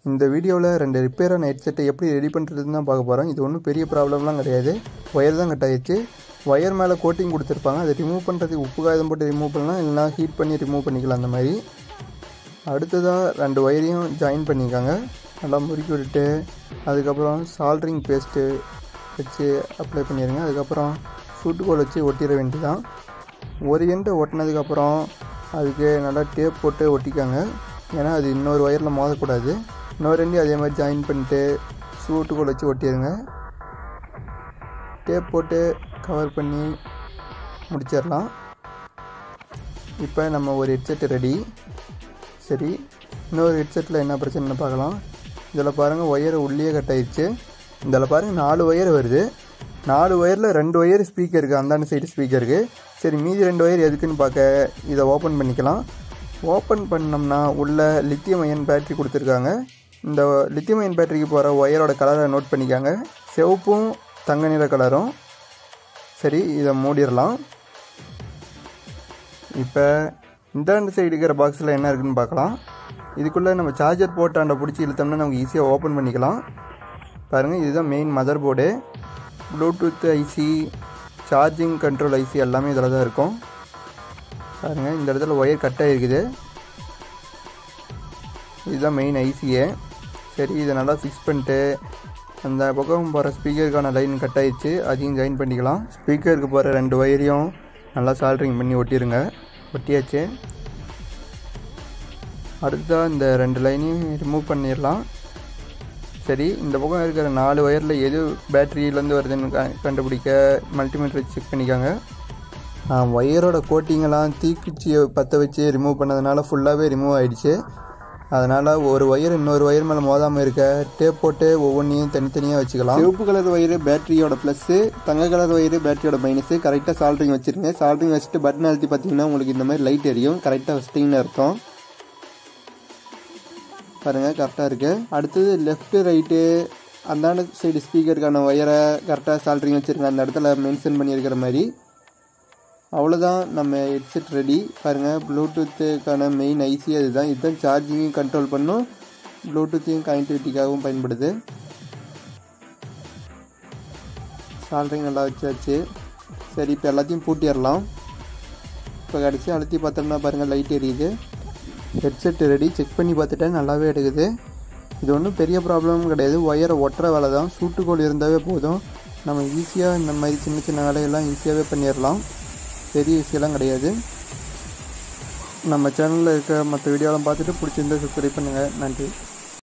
இந்த வீடியோவில் 2 ரிப்பேரான ஹெட்செட்டை எப்படி ரெடி பண்ணுறதுன்னு தான் பார்க்க போகிறோம். இது ஒன்றும் பெரிய ப்ராப்ளம்லாம் கிடையாது. ஒயர் தான் கட் ஆகிடுச்சு. ஒயர் மேலே கோட்டிங் கொடுத்துருப்பாங்க. அதை ரிமூவ் பண்ணுறதுக்கு உப்பு காகிதம் போட்டு ரிமூவ் பண்ணலாம், இல்லைனா ஹீட் பண்ணி ரிமூவ் பண்ணிக்கலாம். அந்த மாதிரி அடுத்ததாக 2 ஒயரையும் ஜாயின் பண்ணிக்காங்க. நல்லா முறுக்கி விட்டுட்டு அதுக்கப்புறம் சால்ட்ரிங் பேஸ்ட்டு வச்சு அப்ளை பண்ணிடுங்க. அதுக்கப்புறம் சூட்டுக்கோல் வச்சு ஒட்டிட வேண்டியதான். ஒரு எண்டை ஒட்டினதுக்கப்புறம் அதுக்கு நல்லா டேப் போட்டு ஒட்டிக்காங்க. ஏன்னா அது இன்னொரு ஒயரில் மோதக்கூடாது. இன்னொரு எண்டையும் அதே மாதிரி ஜாயின் பண்ணிட்டு சூட்டுக்கோல் வச்சு ஒட்டிடுங்க. டேப் போட்டு கவர் பண்ணி முடிச்சிடலாம். இப்போ நம்ம ஒரு ஹெட்செட் ரெடி. சரி, இன்னொரு ஹெட்செட்டில் என்ன பிரச்சனைன்னு பார்க்கலாம். இதில் பாருங்கள், ஒயர் உள்ளே கட் ஆயிடுச்சு. இதில் பாருங்கள் 4 ஒயர் வருது. 4 ஒயரில் 2 ஒயர் ஸ்பீக்கருக்கு, அந்தாண்ட சைடு ஸ்பீக்கருக்கு. சரி, மீதி 2 ஒயர் எதுக்குன்னு பார்க்க இதை ஓப்பன் பண்ணிக்கலாம். ஓப்பன் பண்ணோம்னா உள்ள லித்தியம் அயன் பேட்ரி கொடுத்துருக்காங்க. இந்த லித்தியம் அயன் பேட்டரிக்கு போகிற ஒயரோட கலரை நோட் பண்ணிக்காங்க. சிவப்பும் தங்க நிற கலரும். சரி, இதை மூடிடலாம். இப்போ இந்தாண்ட சைடு இருக்கிற பாக்ஸில் என்ன இருக்குதுன்னு பார்க்கலாம். இதுக்குள்ளே நம்ம சார்ஜர் போட்டாண்ட பிடிச்சி இழுத்தோம்னா நமக்கு ஈஸியாக ஓப்பன் பண்ணிக்கலாம். பாருங்கள், இதுதான் main mother board. Bluetooth IC, charging control IC எல்லாமே இதில் தான் இருக்கும். பாருங்கள், இந்த இடத்துல ஒயர் கட் ஆகிருக்குது. இதுதான் மெயின் ஐசியே. சரி, இதை நல்லா ஃபிக்ஸ் பண்ணிட்டு அந்த பக்கம் போகிற ஸ்பீக்கருக்கான லைன் கட் ஆகிடுச்சு, அதையும் ஜாயின் பண்ணிக்கலாம். ஸ்பீக்கருக்கு போகிற 2 ஒயரையும் நல்லா சால்ட்ரிங் பண்ணி ஒட்டிடுங்க. ஒட்டியாச்சு. அடுத்ததாக இந்த 2 லைனையும் ரிமூவ் பண்ணிடலாம். சரி, இந்த பக்கம் இருக்கிற 4 ஒயரில் எது பேட்டரியிலேருந்து வருதுன்னு கண்டுபிடிக்க மல்டிமீட்டர் வச்சு செக் பண்ணிக்காங்க. ஒயரோட கோட்டிங்கெல்லாம் தீக்குச்சியை பற்ற வச்சு ரிமூவ் பண்ணதுனால ஃபுல்லாகவே ரிமூவ் ஆகிடுச்சு. அதனால் ஒரு ஒயர் இன்னொரு ஒயர் மேலே மோதாமல் இருக்க டேப் போட்டு ஒவ்வொன்றையும் தனித்தனியாக வச்சுக்கலாம். சிவப்பு கலர் ஒயரு பேட்டரியோட ப்ளஸ்ஸு, தங்க கலர் ஒயரு பேட்டரியோட மைனஸு. கரெக்டாக சால்ட்ரிங் வச்சுருங்க. சால்ட்ரிங் வச்சுட்டு பட்டன் அழுத்தி பார்த்தீங்கன்னா உங்களுக்கு இந்த மாதிரி லைட் எரியும். கரெக்டாக வச்சிட்டிங்கன்னு அர்த்தம். பாருங்கள், கரெக்டாக இருக்குது. அடுத்தது லெஃப்ட்டு ரைட்டு அந்தாண்ட சைடு ஸ்பீக்கருக்கான ஒயரை கரெக்டாக சால்ட்ரிங் வச்சுருங்க, அந்த இடத்துல மென்ஷன் பண்ணியிருக்கிற மாதிரி. அவ்வளோதான், நம்ம ஹெட்செட் ரெடி. பாருங்கள், ப்ளூடூத்துக்கான மெயின் ஐசி அதுதான். இதுதான் சார்ஜிங்கையும் கண்ட்ரோல் பண்ணும், ப்ளூடூத்தையும் கனெக்டிவிட்டிக்காகவும் பயன்படுது. சால்ட்ரிங் நல்லா வச்சாச்சு. சரி, இப்போ எல்லாத்தையும் பூட்டிடலாம். இப்போ கடைசி அழுத்தி பார்த்தோம்னா பாருங்கள், லைட் எரியுது. Headset ready. செக் பண்ணி பார்த்துட்டேன், நல்லாவே எடுக்குது. இது ஒன்றும் பெரிய ப்ராப்ளமும் கிடையாது. ஒயரை ஒட்டுற வேலை தான். சூட்டுக்கோல் இருந்தாவே போதும். நம்ம ஈஸியாக இந்த மாதிரி சின்ன சின்ன வேலையெல்லாம் ஈஸியாகவே பண்ணிடலாம். பெரிய விஷயம்லாம் கிடையாது. நம்ம சேனலில் இருக்க மற்ற வீடியோலாம் பார்த்துட்டு பிடிச்சிருந்தா சப்ஸ்கிரைப் பண்ணுங்கள். நன்றி.